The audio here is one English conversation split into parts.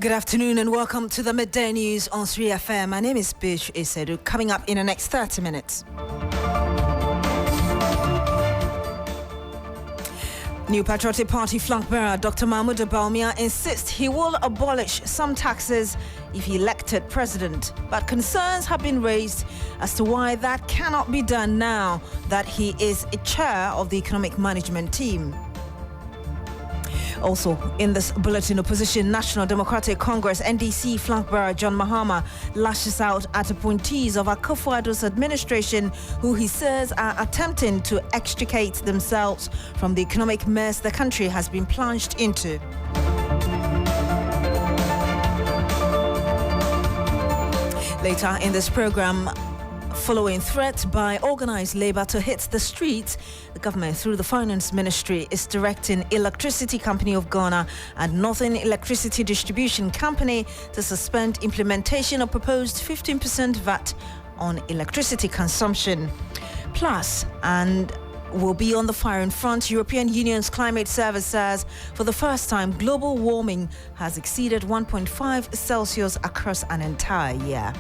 Good afternoon and welcome to the Midday News on 3FM. My name is Beatrice. Coming up in the next 30 minutes. New Patriotic Party flag bearer Dr. Mahmoud Bawumia insists he will abolish some taxes if he elected president. But concerns have been raised as to why that cannot be done now that he is a chair of the economic management team. Also, in this bulletin, opposition National Democratic Congress NDC flag bearer John Mahama lashes out at appointees of Akufo-Addo's administration who he says are attempting to extricate themselves from the economic mess the country has been plunged into. Later in this program, following threat by organized labor to hit the streets, the government, through the Finance Ministry, is directing Electricity Company of Ghana and Northern Electricity Distribution Company to suspend implementation of proposed 15% VAT on electricity consumption. Plus, and will be on the firing front, European Union's climate service says for the first time, global warming has exceeded 1.5 Celsius across an entire year.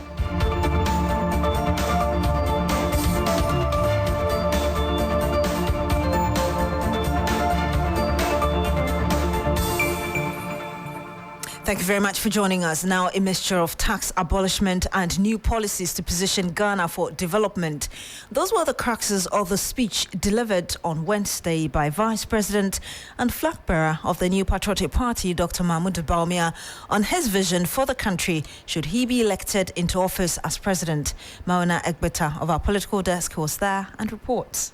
Thank you very much for joining us. Now, a mixture of tax abolishment and new policies to position Ghana for development. Those were the cruxes of the speech delivered on Wednesday by Vice President and flag bearer of the New Patriotic Party, Dr. Mahmoud Bawumia, on his vision for the country should he be elected into office as president. Mauna Egbeta of our political desk was there and reports.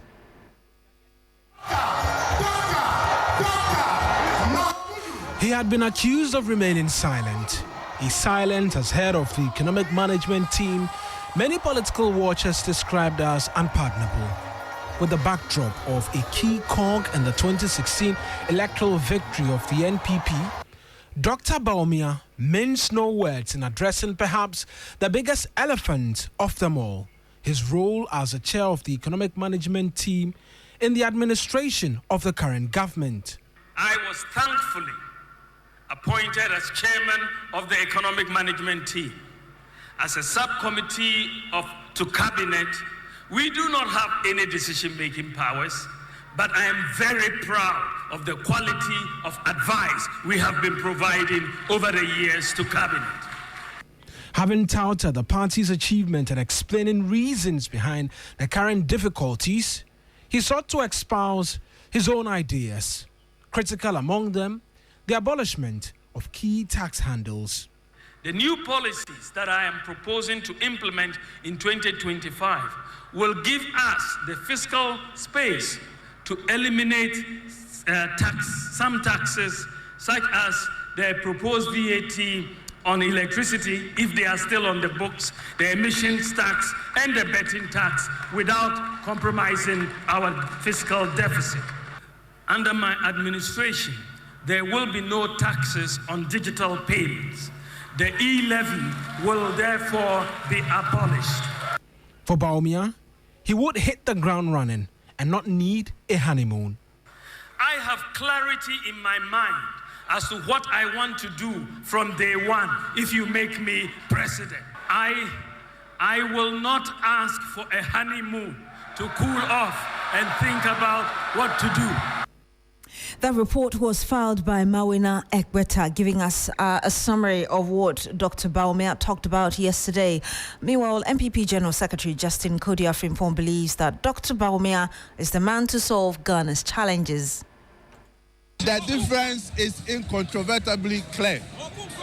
He had been accused of remaining silent. His silence as head of the economic management team, many political watchers described as unpardonable. With the backdrop of a key cog in the 2016 electoral victory of the NPP, Dr. Bawumia minced no words in addressing perhaps the biggest elephant of them all, his role as the chair of the economic management team in the administration of the current government. I was thankfully appointed as chairman of the economic management team. As a subcommittee to cabinet, we do not have any decision-making powers, but I am very proud of the quality of advice we have been providing over the years to cabinet. Having touted the party's achievement and explaining reasons behind the current difficulties, he sought to espouse his own ideas. Critical among them, the abolishment of key tax handles. The new policies that I am proposing to implement in 2025 will give us the fiscal space to eliminate some taxes, such as the proposed VAT on electricity, if they are still on the books, the emissions tax and the betting tax, without compromising our fiscal deficit. Under my administration, there will be no taxes on digital payments. The e-levy will therefore be abolished. For Bawumia, he would hit the ground running and not need a honeymoon. I have clarity in my mind as to what I want to do from day one if you make me president. I will not ask for a honeymoon to cool off and think about what to do. That report was filed by Mauna Egbeta, giving us a summary of what Dr. Bawumia talked about yesterday. Meanwhile, MPP General Secretary Justin Kodia Frimpong believes that Dr. Bawumia is the man to solve Ghana's challenges. The difference is incontrovertibly clear.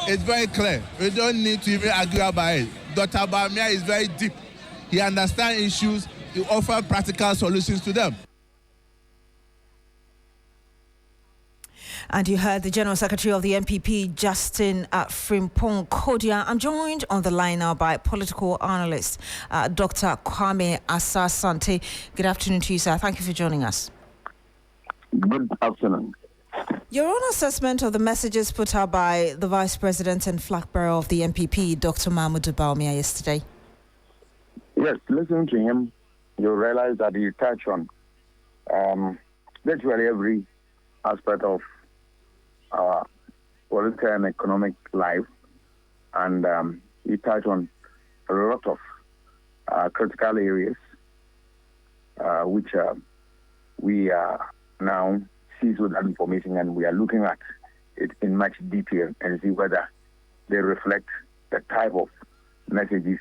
It's very clear. We don't need to even argue about it. Dr. Bawumia is very deep. He understands issues. He offers practical solutions to them. And you heard the General Secretary of the MPP, Justin Frimpong Kodia. I'm joined on the line now by political analyst, Dr. Kwame Asasante. Good afternoon to you, sir. Thank you for joining us. Good afternoon. Your own assessment of the messages put out by the Vice President and flag bearer of the MPP, Dr. Mahmoud Bawumia, yesterday? Yes, listening to him, you realize that he touched on literally every aspect of our political and economic life and he touched on a lot of critical areas, which we are now seized with that information, and we are looking at it in much detail and see whether they reflect the type of messages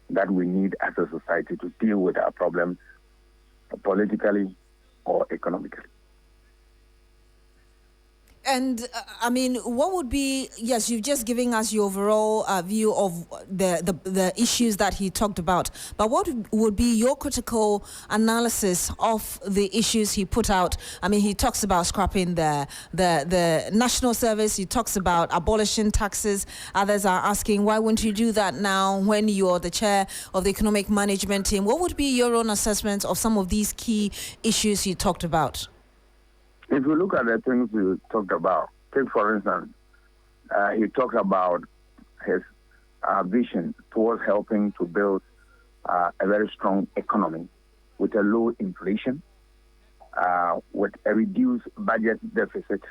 that we need as a society to deal with our problems politically or economically. And I mean, what would be, yes, you've just given us your overall view of the issues that he talked about, but what would be your critical analysis of the issues he put out? I mean, he talks about scrapping the national service, he talks about abolishing taxes. Others are asking, why wouldn't you do that now when you're the chair of the economic management team? What would be your own assessment of some of these key issues he talked about? If you look at the things you talked about, take for instance, he talked about his vision towards helping to build a very strong economy with a low inflation, with a reduced budget deficit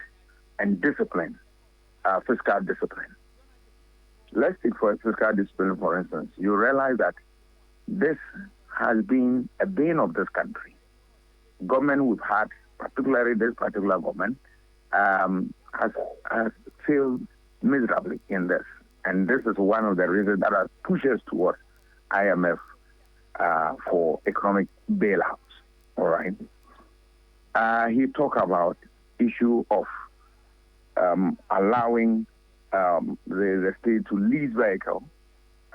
and discipline, fiscal discipline. Let's take for fiscal discipline, for instance. You realize that this has been a bane of this country. Government we've had, particularly this particular government, has failed miserably in this. And this is one of the reasons that has pushed us towards IMF for economic bailouts. All right. He talked about issue of allowing the state to lease vehicles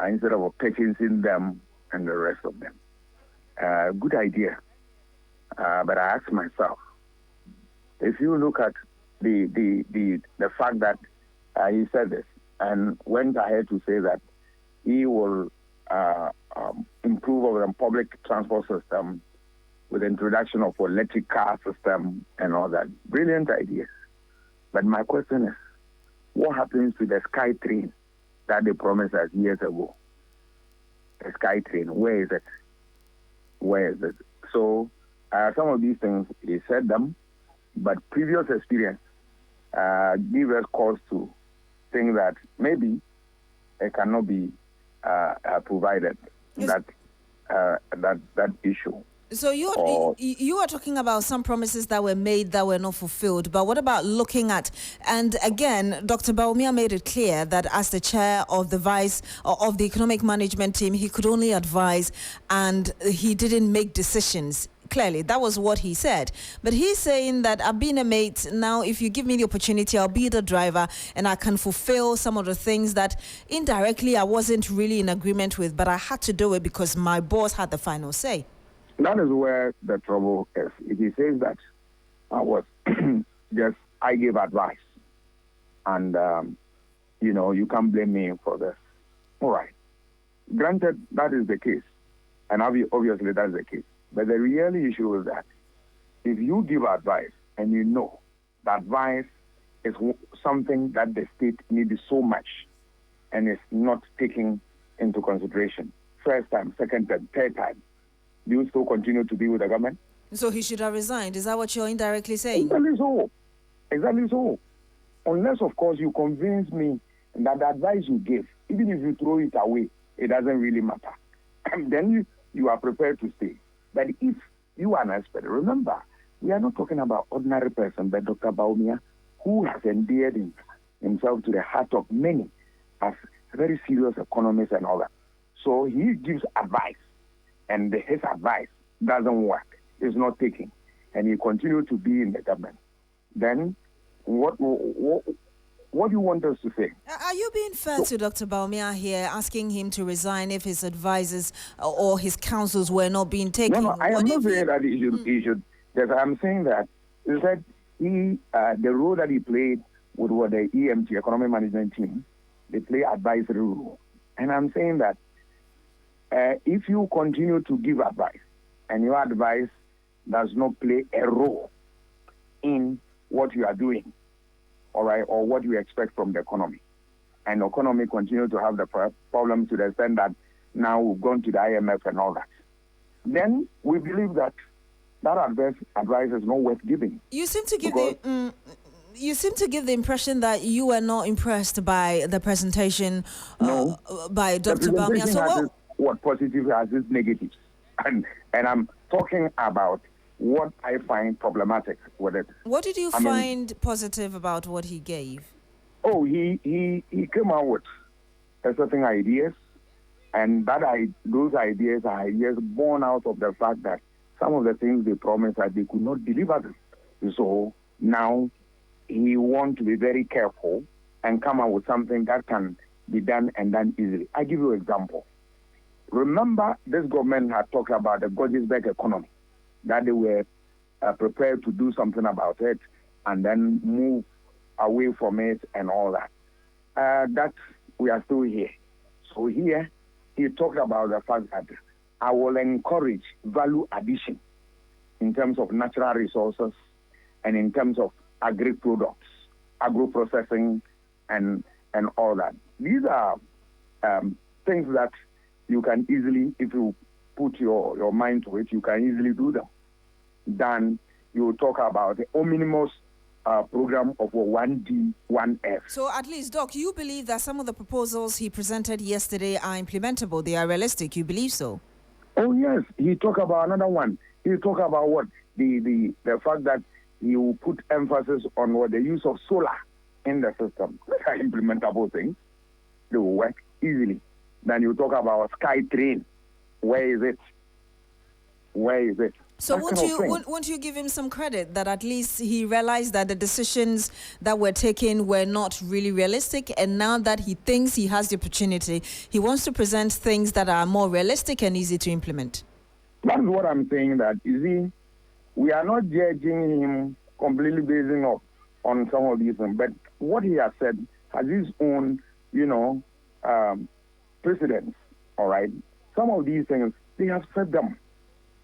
instead of purchasing them and the rest of them. Good idea. But I ask myself, if you look at the fact that he said this and went ahead to say that he will improve our public transport system with the introduction of electric car system and all that, brilliant ideas. But my question is, what happens to the Sky Train that they promised us years ago? The Sky Train, where is it? Where is it? So some of these things, he said them, but previous experience give us cause to think that maybe it cannot be provided, that issue. So you are talking about some promises that were made that were not fulfilled, but what about looking at, and again, Dr. Bawumia made it clear that as the chair of the the economic management team, he could only advise and he didn't make decisions. Clearly, that was what he said. But he's saying that I've been a mate. Now, if you give me the opportunity, I'll be the driver and I can fulfill some of the things that indirectly I wasn't really in agreement with, but I had to do it because my boss had the final say. That is where the trouble is. If he says that I gave advice and, you can't blame me for this. All right. Granted, that is the case. And obviously that is the case. But the real issue is that if you give advice and you know that advice is something that the state needs so much and is not taking into consideration, first time, second time, third time, do you still continue to be with the government? So he should have resigned. Is that what you're indirectly saying? Exactly so. Exactly so. Unless, of course, you convince me that the advice you give, even if you throw it away, it doesn't really matter. And then you are prepared to stay. But if you are an expert, remember, we are not talking about ordinary person, but Dr. Bawumia, who has endeared himself to the heart of many as a very serious economist and all that. So he gives advice, and his advice doesn't work. It's not taking, and he continues to be in the government. Then what do you want us to say? Are you being fair to Dr. Bawumia here, asking him to resign if his advisors or his counsels were not being taken? No, I am not saying that he should. Yes, I'm saying that he said the role that he played with the EMT, Economic Management Team, they play advisory role. And I'm saying that if you continue to give advice and your advice does not play a role in what you are doing, all right, or what you expect from the economy, and the economy continue to have the problem to the extent that now we've gone to the IMF and all that, then we believe that advice is not worth giving. You seem to give You seem to give the impression that you were not impressed by the presentation by Dr. Bawumia. So what positive has its negatives, and I'm talking about what I find problematic with it. What did you find positive about what he gave? Oh, he came out with certain ideas, and those ideas are ideas born out of the fact that some of the things they promised that they could not deliver them. So now he wants to be very careful and come out with something that can be done and done easily. I give you an example. Remember, this government had talked about the Gordonsburg economy, that they were prepared to do something about it and then move away from it and all that. That we are still here. So here, he talked about the fact that I will encourage value addition in terms of natural resources and in terms of agri-products, agro-processing, and all that. These are things that you can easily, if you put your mind to it, you can easily do them. Then you talk about the ominous program of 1D, 1F. So at least, Doc, you believe that some of the proposals he presented yesterday are implementable, they are realistic, you believe so? Oh, yes. He talked about another one. He talked about what? The fact that he will put emphasis on what the use of solar in the system. These are implementable things. They will work easily. Then you talk about Sky Train. Where is it? Where is it? So won't you give him some credit that at least he realized that the decisions that were taken were not really realistic, and now that he thinks he has the opportunity, he wants to present things that are more realistic and easy to implement? That's what I'm saying, that, you see, we are not judging him completely basing off on some of these things, but what he has said has his own, precedents, all right? Some of these things, they have said them,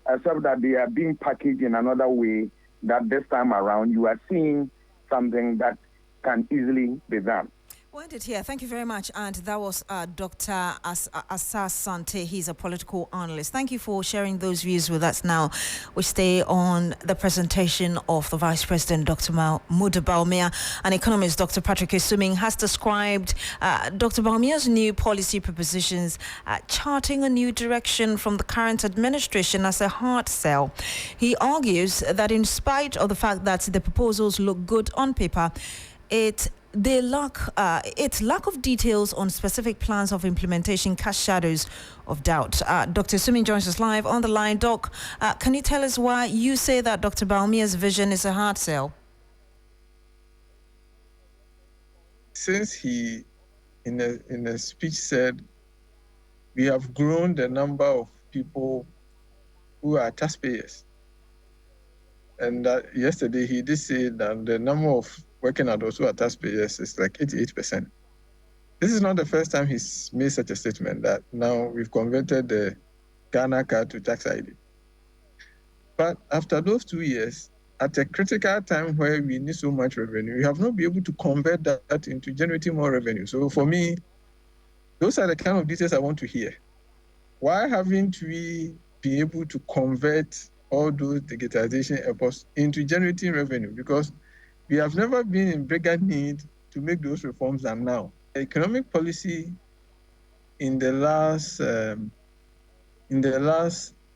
except that they are being packaged in another way, that this time around you are seeing something that can easily be done. We'll end it here. Thank you very much. And that was Dr. Asante. He's a political analyst. Thank you for sharing those views with us. Now, we stay on the presentation of the Vice President, Dr. Mahmoud Bawumia. An economist, Dr. Patrick Esuming, has described Dr. Bawumia's new policy propositions charting a new direction from the current administration as a hard sell. He argues that in spite of the fact that the proposals look good on paper, its lack of details on specific plans of implementation cast shadows of doubt. Dr. Sumi joins us live on the line. Doc, can you tell us why you say that Dr. Bawumia's vision is a hard sell? Since he, in a speech, said, we have grown the number of people who are taxpayers. And yesterday he did say that the number of working adults who are taxpayers is like 88%. This is not the first time he's made such a statement, that now we've converted the Ghana card to tax ID. But after those 2 years, at a critical time where we need so much revenue, we have not been able to convert that into generating more revenue. So for me, those are the kind of details I want to hear. Why haven't we been able to convert all those digitization efforts into generating revenue? Because we have never been in bigger need to make those reforms than now. Economic policy in the last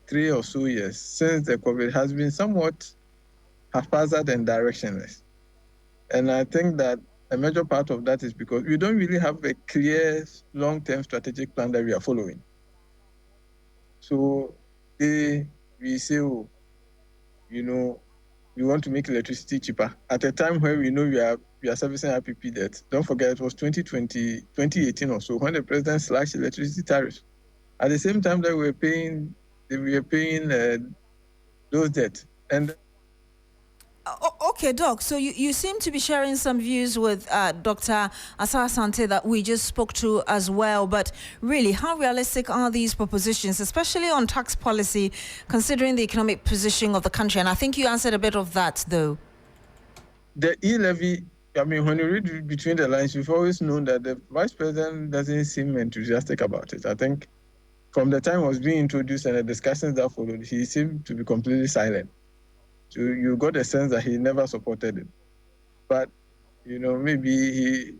3 or so years since the COVID has been somewhat haphazard and directionless. And I think that a major part of that is because we don't really have a clear long-term strategic plan that we are following. So we say, we want to make electricity cheaper at a time where we know we are servicing IPP debt. Don't forget, it was 2018 or so when the president slashed electricity tariffs. At the same time that we were paying those debts. And okay, Doc. So you seem to be sharing some views with Dr. Asante that we just spoke to as well. But really, how realistic are these propositions, especially on tax policy, considering the economic position of the country? And I think you answered a bit of that, though. The e-levy, when you read between the lines, you've always known that the vice president doesn't seem enthusiastic about it. I think from the time it was being introduced and the discussions that followed, he seemed to be completely silent. So you got a sense that he never supported it. But maybe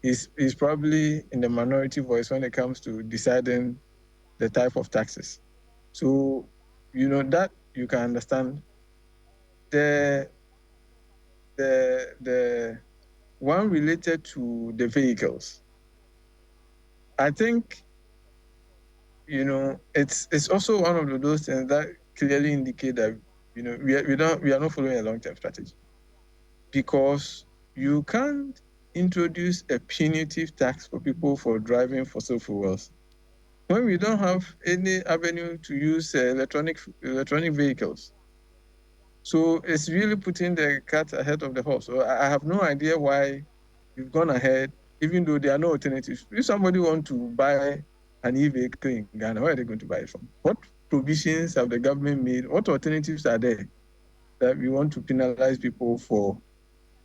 he's probably in the minority voice when it comes to deciding the type of taxes. So, that you can understand. The one related to the vehicles, I think, it's also one of those things that clearly indicate that, we are not following a long-term strategy, because you can't introduce a punitive tax for people for driving fossil fuels when we don't have any avenue to use electronic vehicles. So it's really putting the cat ahead of the horse. So I have no idea why you've gone ahead, even though there are no alternatives. If somebody wants to buy an e-vehicle in Ghana, where are they going to buy it from? What provisions have the government made? What alternatives are there that we want to penalize people for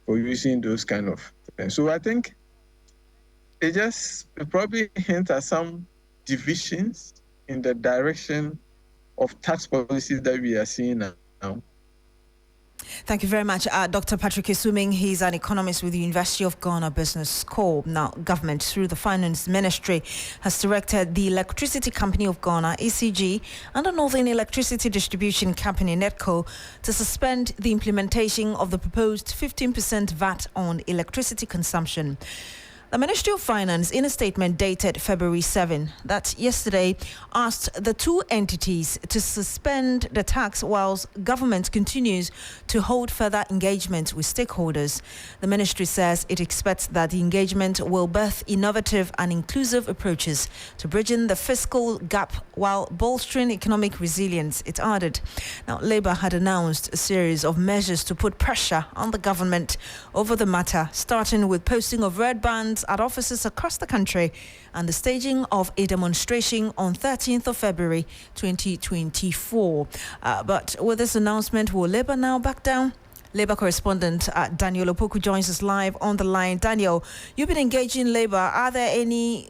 using those kind of things? So I think it probably hints at some divisions in the direction of tax policies that we are seeing now. Thank you very much. Dr. Patrick Esuming, he's an economist with the University of Ghana Business School. Now, government, through the Finance Ministry, has directed the Electricity Company of Ghana, ECG, and the Northern Electricity Distribution Company, NETCO, to suspend the implementation of the proposed 15% VAT on electricity consumption. The Ministry of Finance, in a statement dated February 7, that yesterday asked the two entities to suspend the tax whilst government continues to hold further engagement with stakeholders. The ministry says it expects that the engagement will birth innovative and inclusive approaches to bridging the fiscal gap while bolstering economic resilience, it added. Now, Labour had announced a series of measures to put pressure on the government over the matter, starting with posting of red bands at offices across the country and the staging of a demonstration on 13th of February 2024. But with this announcement, will Labour now back down? Labour correspondent Daniel Opoku joins us live on the line. Daniel, you've been engaging Labour. Are they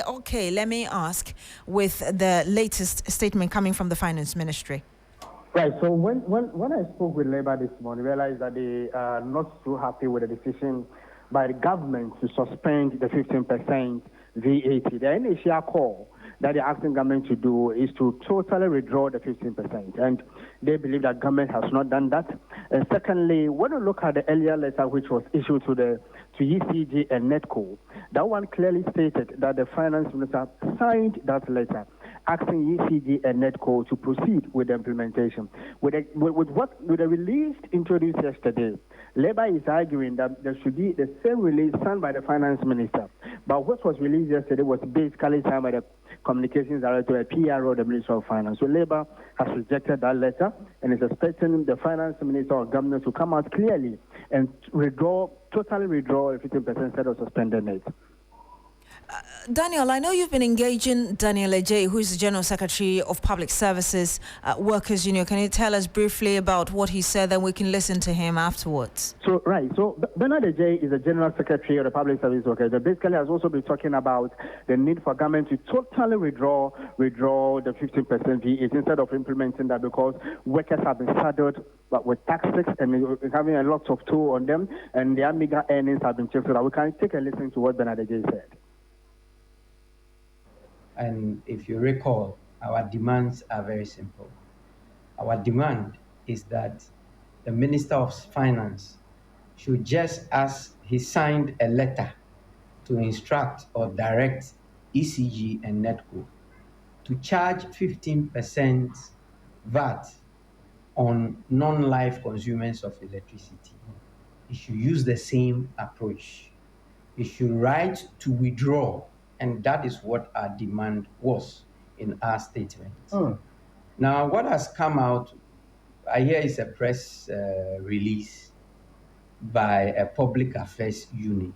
okay, let me ask, with the latest statement coming from the Finance Ministry? Right, so when I spoke with Labour this morning, I realized that they are not too happy with the decision by the government to suspend the 15% VAT. The initial call that they're asking government to do is to totally withdraw the 15%, and they believe that government has not done that. And secondly, when you look at the earlier letter which was issued to ECG and NETCO, that one clearly stated that the finance minister signed that letter asking ECG and NETCO to proceed with the implementation. With the release introduced yesterday, Labour is arguing that there should be the same release signed by the finance minister. But what was released yesterday was basically signed by the communications director, a PRO, the Ministry of Finance. So Labour has rejected that letter and is expecting the finance minister or government to come out clearly and totally withdraw the 15% instead of suspending it. Daniel, I know you've been engaging Daniel Ajay, who is the General Secretary of Public Services Workers Union. Can you tell us briefly about what he said, then we can listen to him afterwards? So Bernard Ajay is the General Secretary of the Public Service Workers. But basically has also been talking about the need for government to totally withdraw the 15% VAT instead of implementing that, because workers have been saddled with taxes and having a lot of toll on them, and their meager earnings have been checked. So that we can take a listen to what Bernard Ajay said. And if you recall, our demands are very simple. Our demand is that the Minister of Finance should, just as he signed a letter to instruct or direct ECG and NETCO to charge 15% VAT on non-life consumers of electricity, he should use the same approach. He should write to withdraw. And that is what our demand was in our statement. Now, what has come out, I hear, is a press release by a public affairs unit.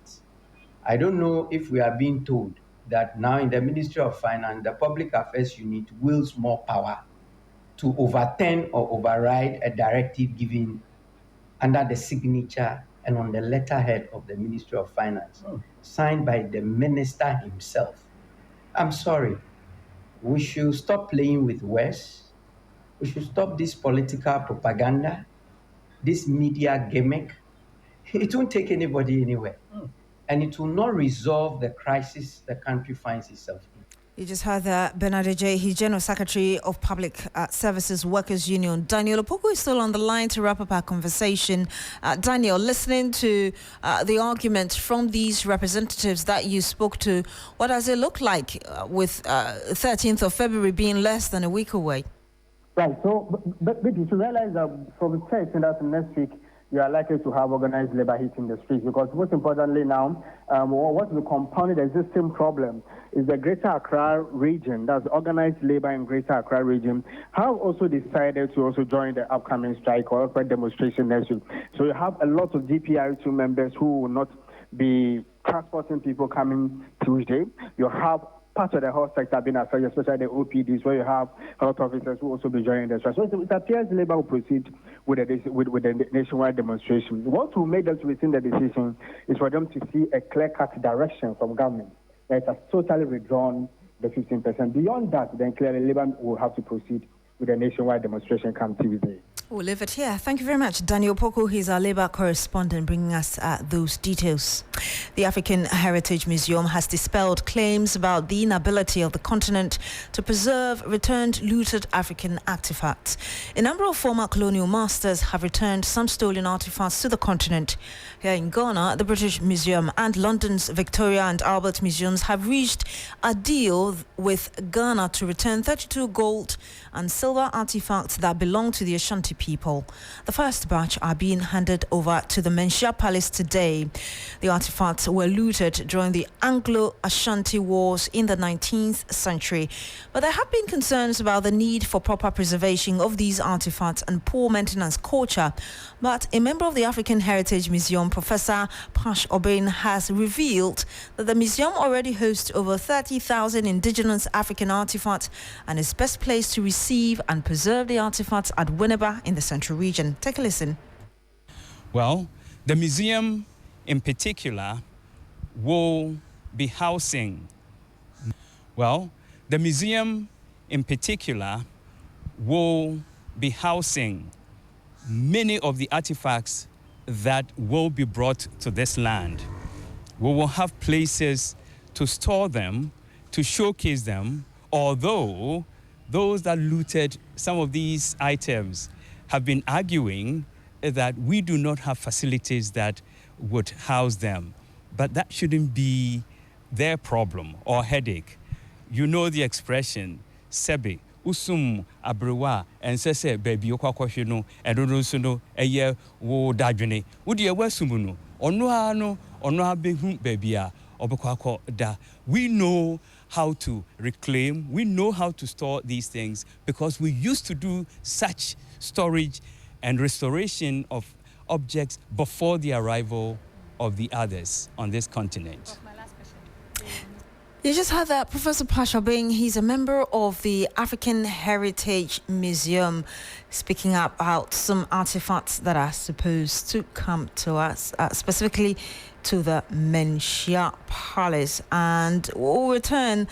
I don't know if we are being told that now in the Ministry of Finance, the public affairs unit wields more power to overturn or override a directive given under the signature and on the letterhead of the Ministry of Finance, signed by the minister himself. I'm sorry. We should stop playing with words. We should stop this political propaganda, this media gimmick, it won't take anybody anywhere. And it will not resolve the crisis the country finds itself in. You just heard that Bernard J. He's General Secretary of Public Services Workers Union. Daniel Opoku is still on the line to wrap up our conversation. Daniel, listening to the argument from these representatives that you spoke to, what does it look like with 13th of February being less than a week away? Right, so, but you should realize that from 13th, that's next week, you are likely to have organized labor hitting the streets, because most importantly now, what will compound the existing problem is the Greater Accra region, that's organized labor in Greater Accra region, have also decided to also join the upcoming strike or open demonstration next week. So you have a lot of GPRU2 members who will not be transporting people coming Tuesday. You have part of the health sector being affected, especially the OPDs, where you have health officers who also be joining the strike. So it appears Labour will proceed with the nationwide demonstration. What will make them to rescind the decision is for them to see a clear-cut direction from government that it has totally withdrawn the 15%. Beyond that, then clearly Labour will have to proceed with a nationwide demonstration come Tuesday. We'll leave it here. Thank you very much, Daniel Opoku. He's our Labour correspondent, bringing us those details. The African Heritage Museum has dispelled claims about the inability of the continent to preserve returned looted African artifacts. A number of former colonial masters have returned some stolen artifacts to the continent. Here in Ghana, the British Museum and London's Victoria and Albert Museums have reached a deal with Ghana to return 32 gold and silver artifacts that belong to the Ashanti people. The first batch are being handed over to the Menchia Palace today. The artifacts were looted during the Anglo-Ashanti Wars in the 19th century. But there have been concerns about the need for proper preservation of these artifacts and poor maintenance culture. But a member of the African Heritage Museum, Professor Pash Ogbonu, has revealed that the museum already hosts over 30,000 indigenous African artifacts and is best placed to receive and preserve the artifacts at Winneba in the Central Region. Take a listen. Well, the museum in particular will be housing. Well, the museum in particular will be housing many of the artifacts that will be brought to this land. We will have places to store them, to showcase them, although those that looted some of these items have been arguing that we do not have facilities that would house them. But that shouldn't be their problem or headache. You know the expression, Sebe, Usum Abrewa, and Sese, baby, Okwakwashino, and Rosuno, a year, wo dajune, Udi a Wesumuno, or no, or no, babya, or Bokwako da. We know how to reclaim, we know how to store these things because we used to do such storage and restoration of objects before the arrival of the others on this continent. You just heard that Professor Pash Ogbonu, he's a member of the African Heritage Museum, speaking about some artifacts that are supposed to come to us, specifically to the Menchia Palace. And we'll return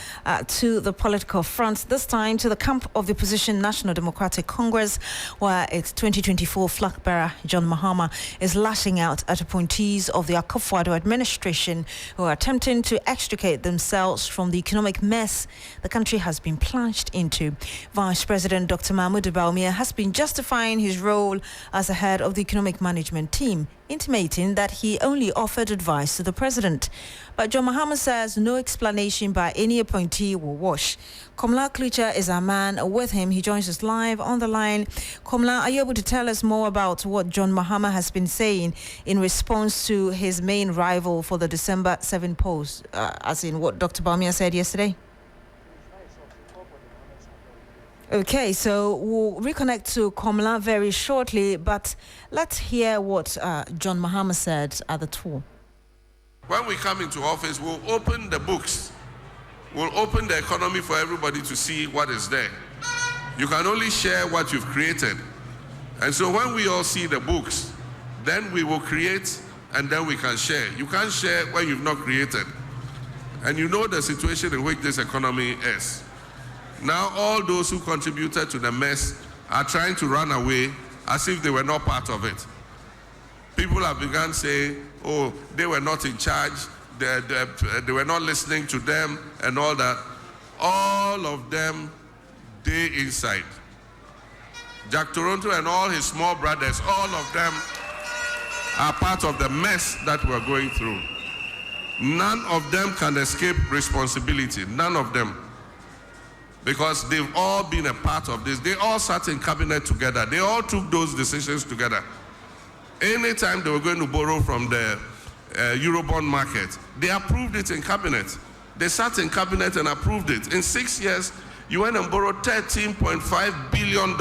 to the political front, this time to the camp of the opposition National Democratic Congress, where its 2024 flag bearer John Mahama is lashing out at appointees of the Akufo-Addo administration who are attempting to extricate themselves from the economic mess the country has been plunged into. Vice President Dr. Mahmoud Bawumia has been justifying his role as the head of the economic management team, intimating that he only offered advice to the president. But John Mahama says no explanation by any appointee will wash. Komla Klucher is our man. With him, he joins us live on the line. Komla, are you able to tell us more about what John Mahama has been saying in response to his main rival for the December 7 polls, as in what Dr. Bawumia said yesterday? Okay, so we'll reconnect to Komla very shortly, but let's hear what John Mahama said at the tour. When we come into office, we'll open the books. We'll open the economy for everybody to see what is there. You can only share what you've created. And so when we all see the books, then we will create and then we can share. You can't share when you've not created. And you know the situation in which this economy is. Now all those who contributed to the mess are trying to run away as if they were not part of it. People have begun saying, oh, they were not in charge, they were not listening to them and all that. All of them, they inside. Jack Toronto and all his small brothers, all of them are part of the mess that we're going through. None of them can escape responsibility, none of them. Because they've all been a part of this. They all sat in cabinet together. They all took those decisions together. Anytime they were going to borrow from the Eurobond market, they approved it in cabinet. They sat in cabinet and approved it. In 6 years, you went and borrowed $13.5 billion,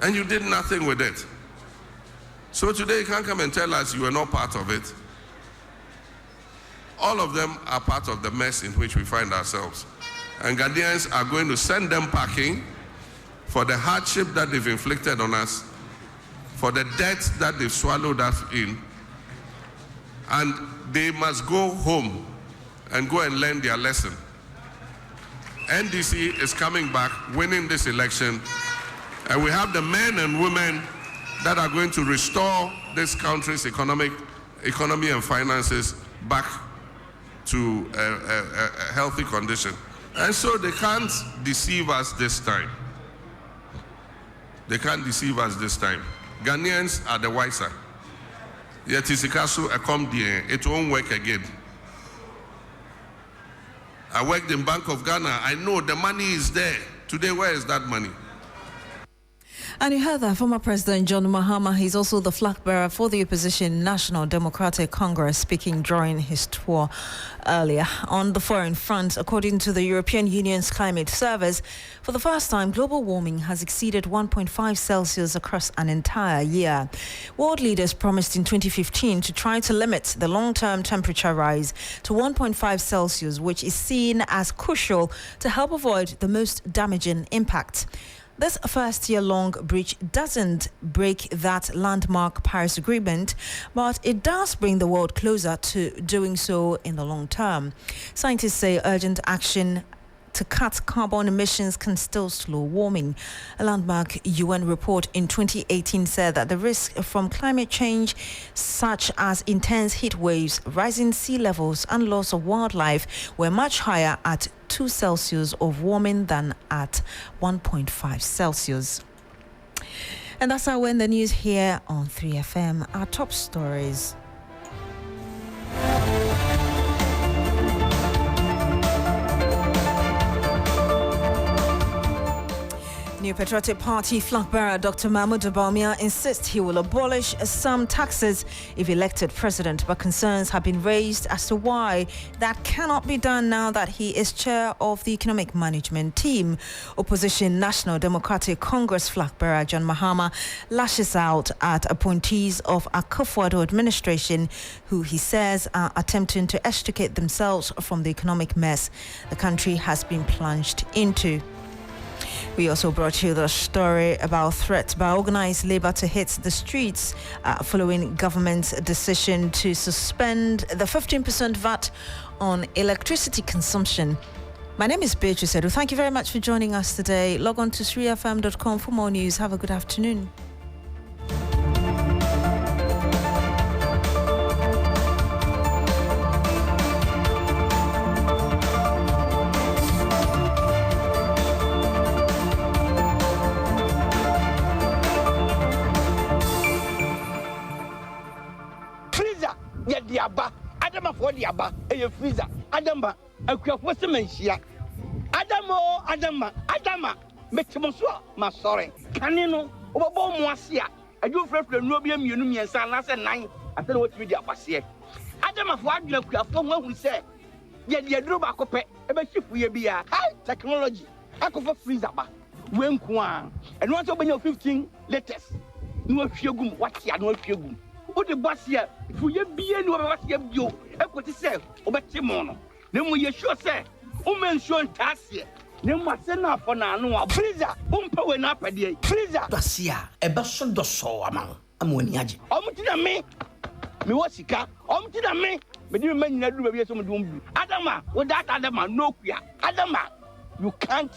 and you did nothing with it. So today you can't come and tell us you were not part of it. All of them are part of the mess in which we find ourselves. And Ghanaians are going to send them packing for the hardship that they've inflicted on us, for the debt that they've swallowed us in, and they must go home and go and learn their lesson. NDC is coming back, winning this election, and we have the men and women that are going to restore this country's economy and finances back to a healthy condition. And so they can't deceive us this time. They can't deceive us this time. Ghanaians are the wiser. Yet Isikasu Ekomdie, it won't work again. I worked in Bank of Ghana. I know the money is there. Today, where is that money? And you heard that former President John Mahama, he's also the flag bearer for the opposition National Democratic Congress, speaking during his tour earlier. On the foreign front, according to the European Union's climate service, for the first time, global warming has exceeded 1.5 Celsius across an entire year. World leaders promised in 2015 to try to limit the long-term temperature rise to 1.5 Celsius, which is seen as crucial to help avoid the most damaging impact. This first-year-long breach doesn't break that landmark Paris Agreement, but it does bring the world closer to doing so in the long term. Scientists say urgent action to cut carbon emissions can still slow warming. A landmark UN report in 2018 said that the risk from climate change, such as intense heat waves, rising sea levels, and loss of wildlife, were much higher at 2 Celsius of warming than at 1.5 Celsius. And that's how we end the news here on 3FM. Our top stories. New Patriotic Party flag bearer Dr. Mahmoud Bawumia insists he will abolish some taxes if elected president, but concerns have been raised as to why that cannot be done now that he is chair of the economic management team. Opposition National Democratic Congress flag bearer John Mahama lashes out at appointees of Akufo-Addo administration who he says are attempting to extricate themselves from the economic mess the country has been plunged into. We also brought you the story about threats by organized labor to hit the streets following government's decision to suspend the 15% VAT on electricity consumption. My name is Beatrice. Thank you very much for joining us today. Log on to 3fm.com for more news. Have a good afternoon. Diaba, Adama for Diaba, a freezer, Adama, a Kwasemensia, Adama, Metamosua, my sorry, Canino, Obo Moasia, I do for Nobium Unum and San last night. I don't know what we did was here. Adama for Adama, someone who said, yet the Drubacope, a ship will be a high technology. I could for freezer, when Kwan, and once open your 15 letters. No Fiogum, what's ya, no Fiogum. What the boss here? If we be any of us, you have got to say, over Timono. Then we sure say, woman shown task here. Then what's enough for now? Freezer, power up a day. Freezer, Dacia, a basson do so among Ammoniaji. To me, what's he car? To me, but you may not do a some doom. Adama, with that Adama, no queer. Adama, you can't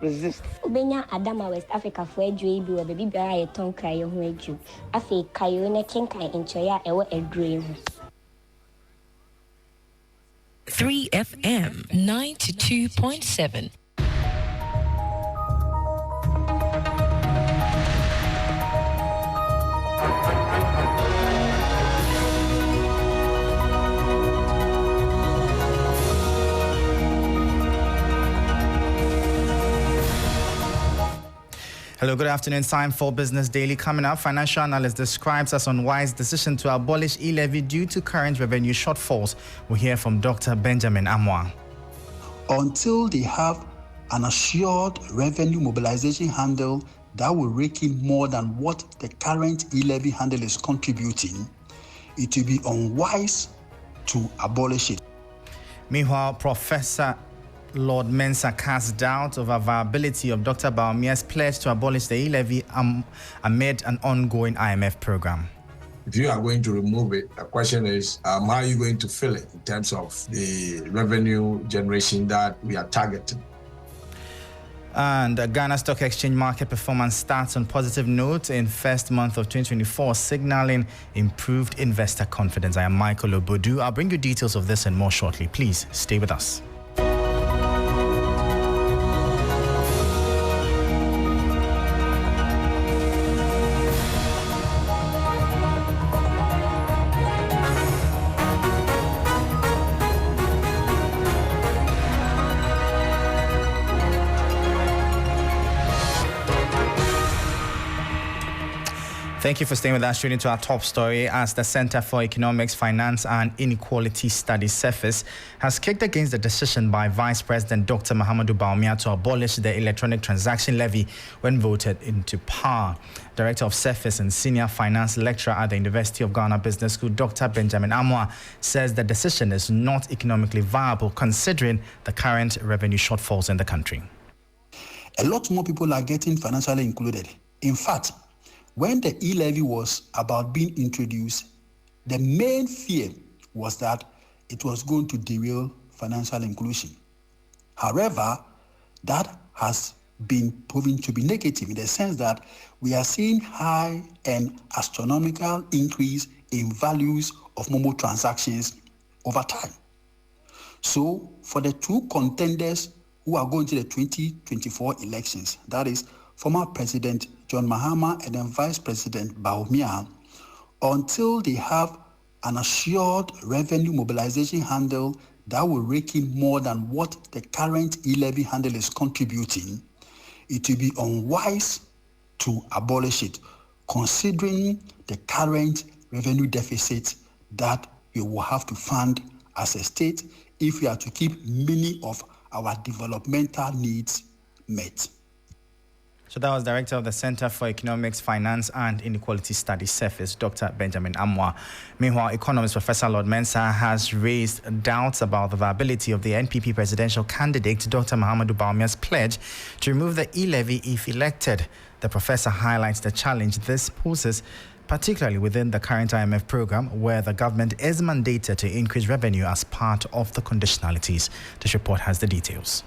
resist. Ubenya Adama West Africa for a dream, or baby bear a tongue cry on who you. I say, Kayona Kinkai in Choya, a dream. 3FM 92.7. Hello, good afternoon. Time for Business Daily. Coming up, financial analyst describes as unwise decision to abolish e-levy due to current revenue shortfalls. We'll hear from Dr. Benjamin Amwa. Until they have an assured revenue mobilization handle that will rake in more than what the current e-levy handle is contributing, it will be unwise to abolish it. Meanwhile, Professor Lord Mensah cast doubt over viability of Dr. Bawumia's pledge to abolish the e-levy amid an ongoing IMF program. If you are going to remove it, the question is, how are you going to fill it in terms of the revenue generation that we are targeting? And Ghana Stock Exchange market performance starts on positive note in first month of 2024, signaling improved investor confidence. I am Michael Ogbonu. I'll bring you details of this and more shortly. Please stay with us. Thank you for staying with us. Straight into our top story, as the Center for Economics, Finance and Inequality Studies, CEFIS, has kicked against the decision by Vice President Dr. Mahamudu Bawumia to abolish the electronic transaction levy when voted into power. Director of CEFIS and Senior Finance Lecturer at the University of Ghana Business School, Dr. Benjamin Amwa, says the decision is not economically viable considering the current revenue shortfalls in the country. A lot more people are getting financially included. In fact, when the e-levy was about being introduced, the main fear was that it was going to derail financial inclusion. However, that has been proven to be negative in the sense that we are seeing high and astronomical increase in values of mobile transactions over time. So for the two contenders who are going to the 2024 elections, that is former President John Mahama and then Vice President Bawumia, until they have an assured revenue mobilization handle that will rake in more than what the current e-levy handle is contributing, it will be unwise to abolish it, considering the current revenue deficit that we will have to fund as a state if we are to keep many of our developmental needs met. So that was Director of the Center for Economics, Finance and Inequality Studies, CEFIS, Dr. Benjamin Amwa. Meanwhile, economist Professor Lord Mensah has raised doubts about the viability of the NPP presidential candidate, Dr. Mahamudu Bawumia's pledge to remove the e-levy if elected. The professor highlights the challenge this poses, particularly within the current IMF program, where the government is mandated to increase revenue as part of the conditionalities. This report has the details.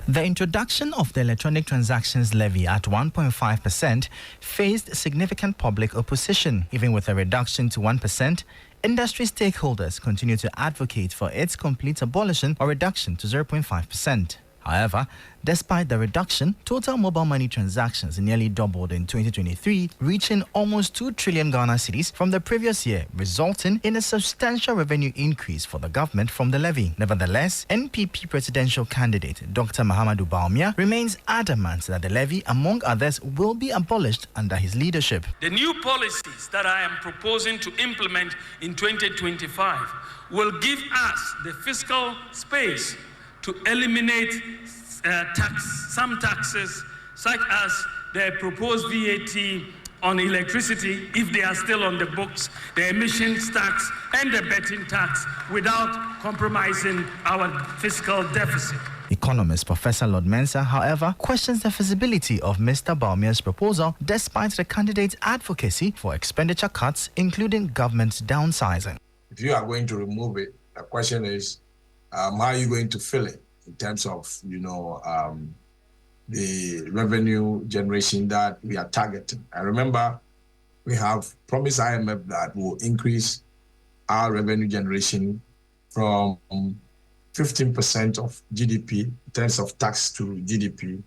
The introduction of the electronic transactions levy at 1.5% faced significant public opposition. Even with a reduction to 1%, industry stakeholders continue to advocate for its complete abolition or reduction to 0.5%. However, despite the reduction, total mobile money transactions nearly doubled in 2023, reaching almost 2 trillion Ghana cedis from the previous year, resulting in a substantial revenue increase for the government from the levy. Nevertheless, NPP presidential candidate Dr. Mahamudu Bawumia remains adamant that the levy, among others, will be abolished under his leadership. The new policies that I am proposing to implement in 2025 will give us the fiscal space to eliminate some taxes, such as the proposed VAT on electricity, if they are still on the books, the emissions tax, and the betting tax, without compromising our fiscal deficit. Economist Professor Lord Mensah, however, questions the feasibility of Mr. Bawumia's proposal despite the candidate's advocacy for expenditure cuts, including government downsizing. If you are going to remove it, the question is, how are you going to fill it in terms of, the revenue generation that we are targeting. I remember we have promised IMF that will increase our revenue generation from 15% of GDP in terms of tax to GDP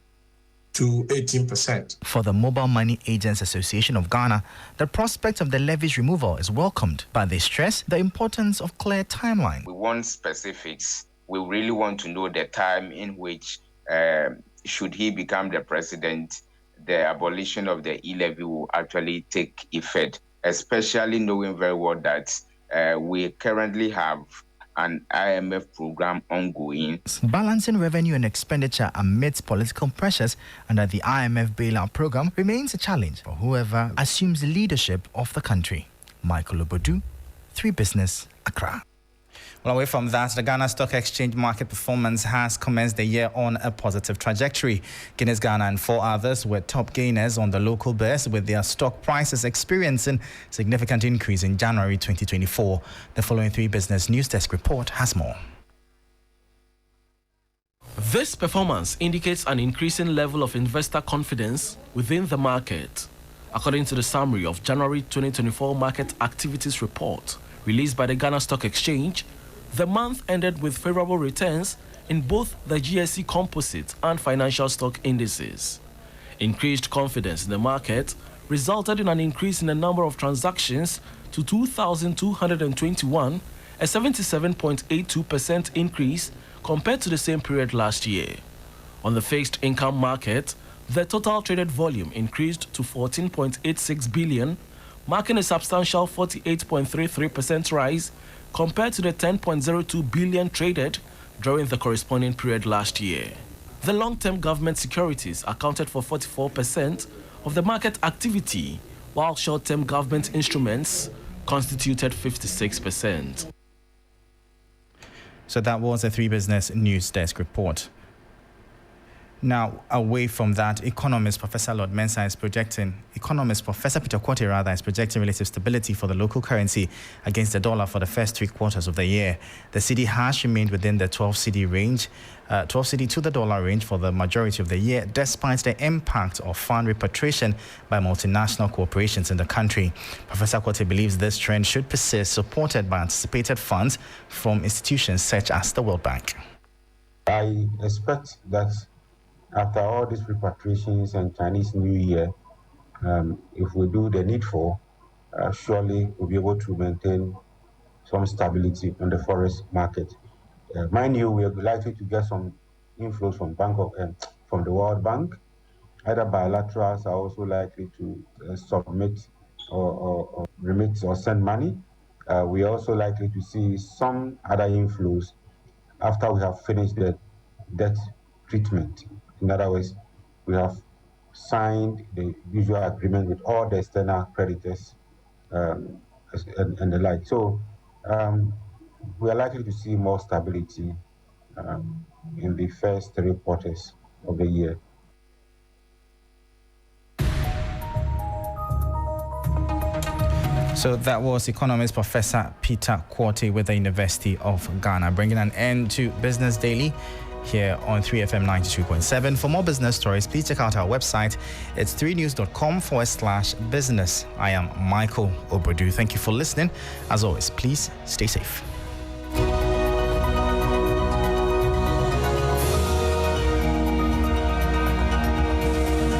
to 18%. For the Mobile Money Agents Association of Ghana, the prospect of the levy's removal is welcomed, but they stress the importance of clear timeline. We want specifics. We really want to know the time in which, should he become the president, the abolition of the e-levy will actually take effect, especially knowing very well that we currently have an IMF program ongoing. Balancing revenue and expenditure amidst political pressures under the IMF bailout program remains a challenge for whoever assumes leadership of the country. Michael Ogbonu, 3 Business, Accra. Well, away from that, the Ghana Stock Exchange market performance has commenced the year on a positive trajectory. Guinness Ghana and 4 others were top gainers on the local börse, with their stock prices experiencing significant increase in January 2024. The following 3 Business News Desk report has more. This performance indicates an increasing level of investor confidence within the market. According to the summary of January 2024 Market Activities Report released by the Ghana Stock Exchange, the month ended with favorable returns in both the GSE composite and financial stock indices. Increased confidence in the market resulted in an increase in the number of transactions to 2,221, a 77.82% increase compared to the same period last year. On the fixed income market, the total traded volume increased to 14.86 billion, marking a substantial 48.33% rise compared to the 10.02 billion traded during the corresponding period last year. The long-term government securities accounted for 44% of the market activity, while short-term government instruments constituted 56%. So that was a 3 Business News Desk report. Now, away from that, Professor Peter Quartey is projecting relative stability for the local currency against the dollar for the first 3 quarters of the year. The cedi has remained within the 12 cedi range, 12 cedi to the dollar range for the majority of the year, despite the impact of fund repatriation by multinational corporations in the country. Professor Quartey believes this trend should persist, supported by anticipated funds from institutions such as the World Bank. I expect that after all these repatriations and Chinese New Year, if we do the needful, surely we'll be able to maintain some stability on the forex market. Mind you, we are likely to get some inflows from the World Bank. Other bilaterals are also likely to submit or remit or send money. We are also likely to see some other inflows after we have finished the debt treatment. In other words, we have signed the usual agreement with all the external creditors and the like. So we are likely to see more stability in the first 3 quarters of the year. So that was economist Professor Peter Quartey with the University of Ghana, bringing an end to Business Daily here on 3FM 92.7. For more business stories, please check out our website. It's 3news.com/business. I am Michael Ogbonu. Thank you for listening. As always, please stay safe.